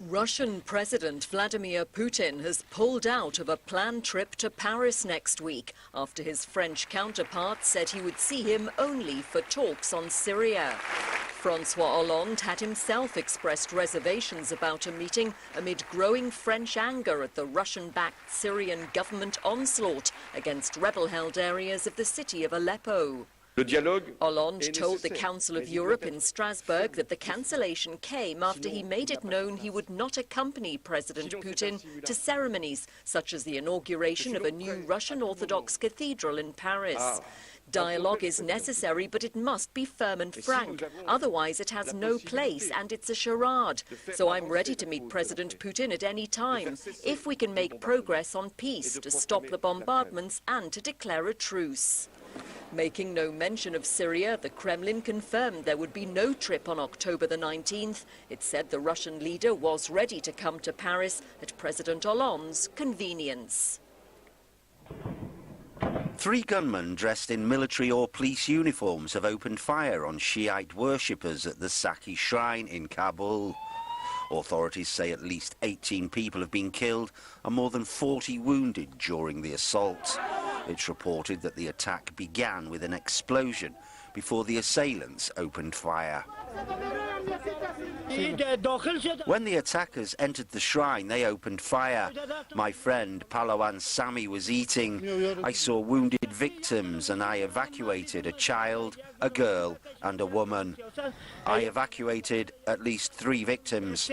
Russian President Vladimir Putin has pulled out of a planned trip to Paris next week after his French counterpart said he would see him only for talks on Syria. Francois Hollande had himself expressed reservations about a meeting amid growing French anger at the Russian-backed Syrian government onslaught against rebel-held areas of the city of Aleppo. Hollande told the Council of Europe in Strasbourg that the cancellation came after he made it known he would not accompany President Putin to ceremonies such as the inauguration of a new Russian Orthodox cathedral in Paris. Dialogue is necessary, but it must be firm and frank. Otherwise, it has no place, and it's a charade. So I'm ready to meet President Putin at any time, if we can make progress on peace, to stop the bombardments and to declare a truce. Making no mention of Syria, the Kremlin confirmed there would be no trip on October the 19th. It said the Russian leader was ready to come to Paris at President Hollande's convenience. 3 gunmen dressed in military or police uniforms have opened fire on Shiite worshippers at the Saki shrine in Kabul. Authorities say at least 18 people have been killed and more than 40 wounded during the assault. It's reported that the attack began with an explosion before the assailants opened fire. When the attackers entered the shrine, they opened fire. My friend Palawan Sami was eating. I saw wounded victims and I evacuated a child, a girl and a woman. I evacuated at least 3 victims.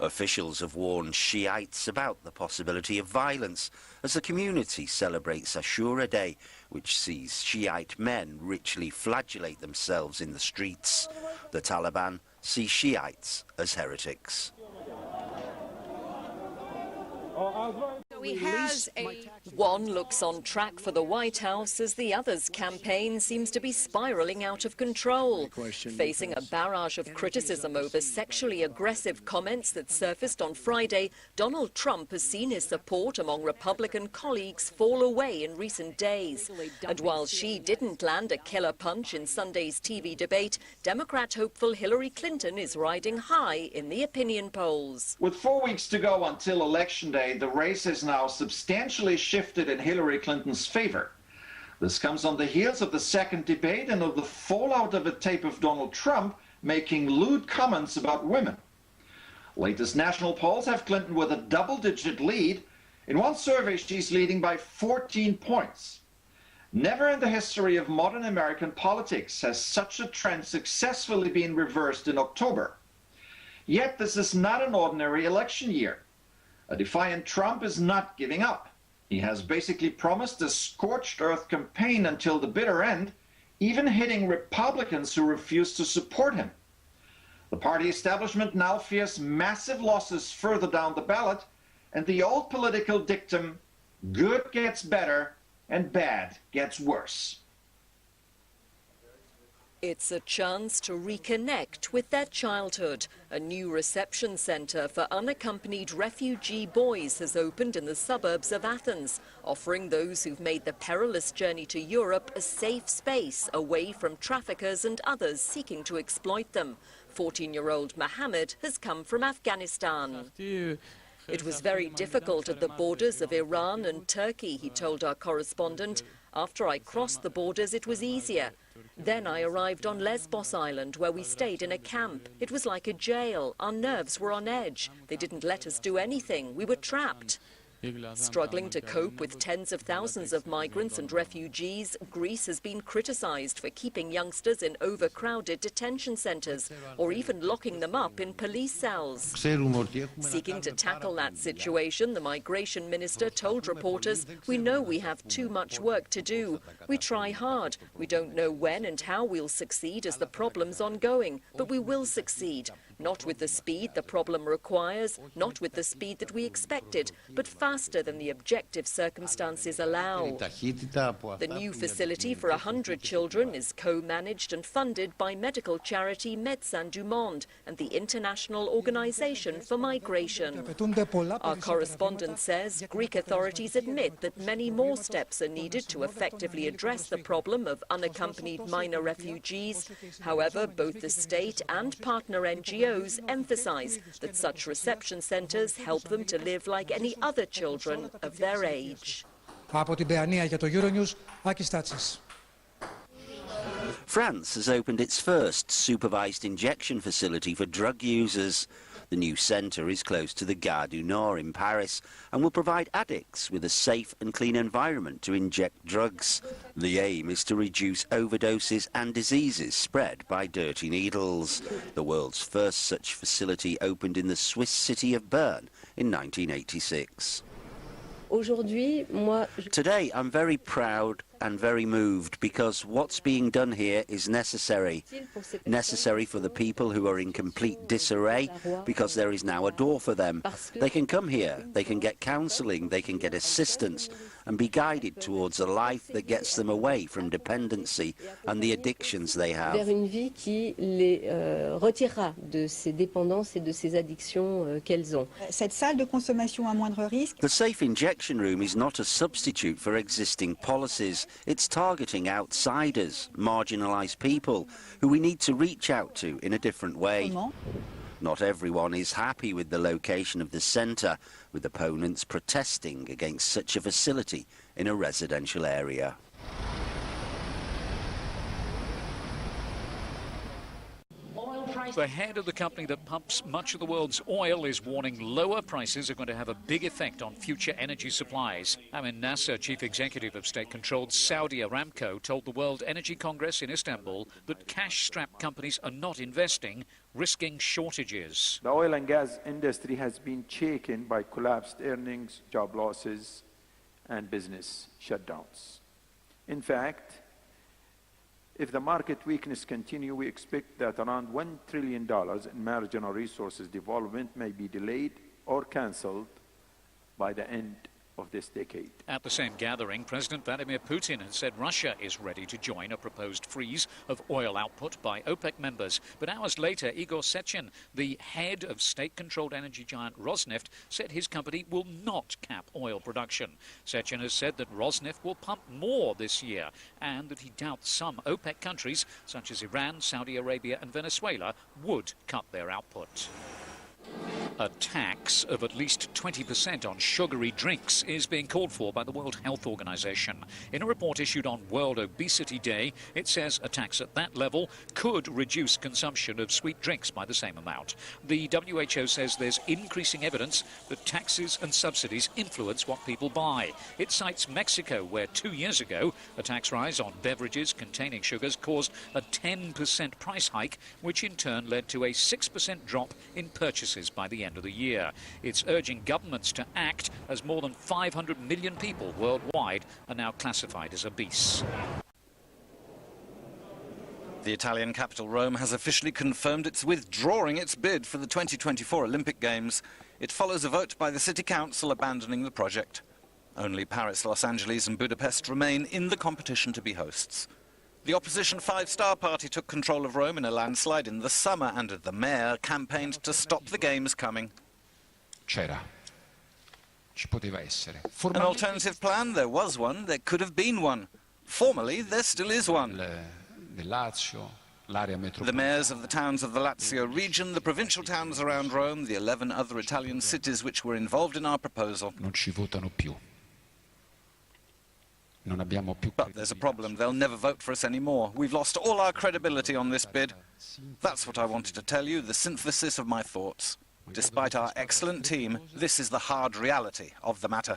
Officials have warned Shiites about the possibility of violence as the community celebrates Ashura Day, which sees Shiite men ritually flagellate themselves in the streets. The Taliban see Shiites as heretics. One looks on track for the White House as the other's campaign seems to be spiraling out of control. Facing a barrage of criticism over sexually aggressive comments that surfaced on Friday, Donald Trump has seen his support among Republican colleagues fall away in recent days. And while she didn't land a killer punch in Sunday's TV debate, Democrat hopeful Hillary Clinton is riding high in the opinion polls. With 4 weeks to go until Election Day, the race is now substantially shifted in Hillary Clinton's favor. This comes on the heels of the second debate and of the fallout of a tape of Donald Trump making lewd comments about women. Latest national polls have Clinton with a double-digit lead. In one survey, she's leading by 14 points. Never in the history of modern American politics has such a trend successfully been reversed in October. Yet this is not an ordinary election year. A defiant Trump is not giving up. He has basically promised a scorched earth campaign until the bitter end, even hitting Republicans who refuse to support him. The party establishment now fears massive losses further down the ballot, and the old political dictum, good gets better and bad gets worse. It's a chance to reconnect with their childhood. A new reception centre for unaccompanied refugee boys has opened in the suburbs of Athens, offering those who've made the perilous journey to Europe a safe space away from traffickers and others seeking to exploit them. 14-year-old Mohammed has come from Afghanistan. It was very difficult at the borders of Iran and Turkey, he told our correspondent. After I crossed the borders, it was easier. Then I arrived on Lesbos Island, where we stayed in a camp. It was like a jail. Our nerves were on edge. They didn't let us do anything. We were trapped. Struggling to cope with tens of thousands of migrants and refugees, Greece has been criticized for keeping youngsters in overcrowded detention centers or even locking them up in police cells. Seeking to tackle that situation, the migration minister told reporters, "We know we have too much work to do. We try hard. We don't know when and how we'll succeed as the problem's ongoing, but we will succeed. Not with the speed the problem requires, not with the speed that we expected, but faster faster than the objective circumstances allow. The new facility for 100 children is co-managed and funded by medical charity Médecins du Monde and the International Organization for Migration. Our correspondent says Greek authorities admit that many more steps are needed to effectively address the problem of unaccompanied minor refugees. However, both the state and partner NGOs emphasize that such reception centers help them to live like any other children of their age. France has opened its first supervised injection facility for drug users. The new centre is close to the Gare du Nord in Paris and will provide addicts with a safe and clean environment to inject drugs. The aim is to reduce overdoses and diseases spread by dirty needles. The world's first such facility opened in the Swiss city of Bern in 1986. Today, I'm very proud and very moved because what's being done here is necessary. Necessary for the people who are in complete disarray because there is now a door for them. They can come here, they can get counselling, they can get assistance and be guided towards a life that gets them away from dependency and the addictions they have. Vers une vie qui les retirera de ces dépendances et de ces addictions qu'elles ont. Cette salle de consommation à moindre risque. The safe injection room is not a substitute for existing policies. It's targeting outsiders, marginalised people, who we need to reach out to in a different way. Not everyone is happy with the location of the centre, with opponents protesting against such a facility in a residential area. The head of the company that pumps much of the world's oil is warning lower prices are going to have a big effect on future energy supplies. Amin Nasser, chief executive of state-controlled Saudi Aramco, told the World Energy Congress in Istanbul that cash-strapped companies are not investing, risking shortages. The oil and gas industry has been shaken by collapsed earnings, job losses, and business shutdowns. In fact, if the market weakness continues, we expect that around $1 trillion in marginal resources development may be delayed or cancelled by the end of this decade. At the same gathering, President Vladimir Putin has said Russia is ready to join a proposed freeze of oil output by OPEC members. But hours later, Igor Sechin, the head of state-controlled energy giant Rosneft, said his company will not cap oil production. Sechin has said that Rosneft will pump more this year and that he doubts some OPEC countries, such as Iran, Saudi Arabia and Venezuela, would cut their output. A tax of at least 20% on sugary drinks is being called for by the World Health Organization. In a report issued on World Obesity Day, it says a tax at that level could reduce consumption of sweet drinks by the same amount. The WHO says there's increasing evidence that taxes and subsidies influence what people buy. It cites Mexico, where 2 years ago, a tax rise on beverages containing sugars caused a 10% price hike, which in turn led to a 6% drop in purchases by the end of the year. It's urging governments to act as more than 500 million people worldwide are now classified as obese. The Italian capital, Rome, has officially confirmed it's withdrawing its bid for the 2024 Olympic Games. It follows a vote by the City Council abandoning the project. Only Paris, Los Angeles and Budapest remain in the competition to be hosts. The opposition Five Star Party took control of Rome in a landslide in the summer, and the mayor campaigned to stop the games coming. C'era. Ci poteva essere. An alternative plan? There was one. There could have been one. Formally, there still is one. The Lazio, l'area metropolitana. The mayors of the towns of the Lazio region, the provincial towns around Rome, the 11 other Italian cities which were involved in our proposal. Non ci votano più. But there's a problem. They'll never vote for us anymore. We've lost all our credibility on this bid. That's what I wanted to tell you, the synthesis of my thoughts. Despite our excellent team, this is the hard reality of the matter.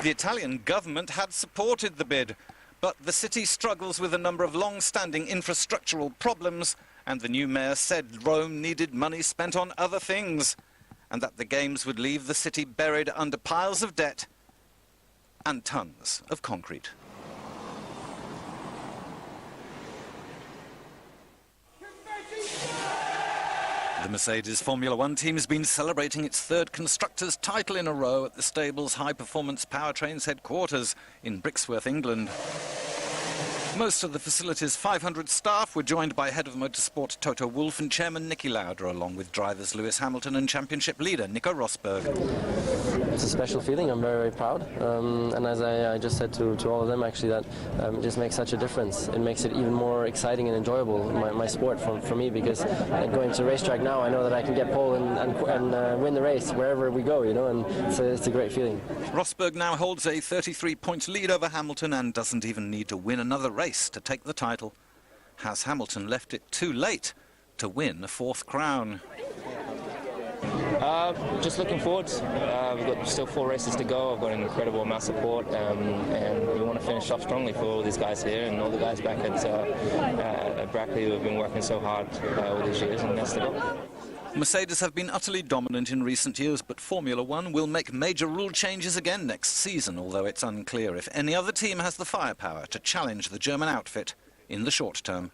The Italian government had supported the bid, but the city struggles with a number of long-standing infrastructural problems, and the new mayor said Rome needed money spent on other things, and that the games would leave the city buried under piles of debt and tons of concrete. The Mercedes Formula One team has been celebrating its third constructors' title in a row at the stable's high-performance powertrains headquarters in Brixworth, England. Most of the facility's 500 staff were joined by head of motorsport Toto Wolff and chairman Niki Lauda, along with drivers Lewis Hamilton and championship leader Nico Rosberg. It's a special feeling. I'm very, very proud. And as I just said to all of them, actually, that it just makes such a difference. It makes it even more exciting and enjoyable, my sport, for me, because going to the racetrack now, I know that I can get pole and win the race wherever we go, you know, and it's a great feeling. Rosberg now holds a 33-point lead over Hamilton and doesn't even need to win another race to take the title. Has Hamilton left it too late to win a fourth crown? Just looking forward. We've got still 4 races to go. I've got an incredible amount of support, and we want to finish off strongly for all these guys here and all the guys back at Brackley who have been working so hard all these years, and that's the goal. Mercedes have been utterly dominant in recent years, but Formula One will make major rule changes again next season, although it's unclear if any other team has the firepower to challenge the German outfit in the short term.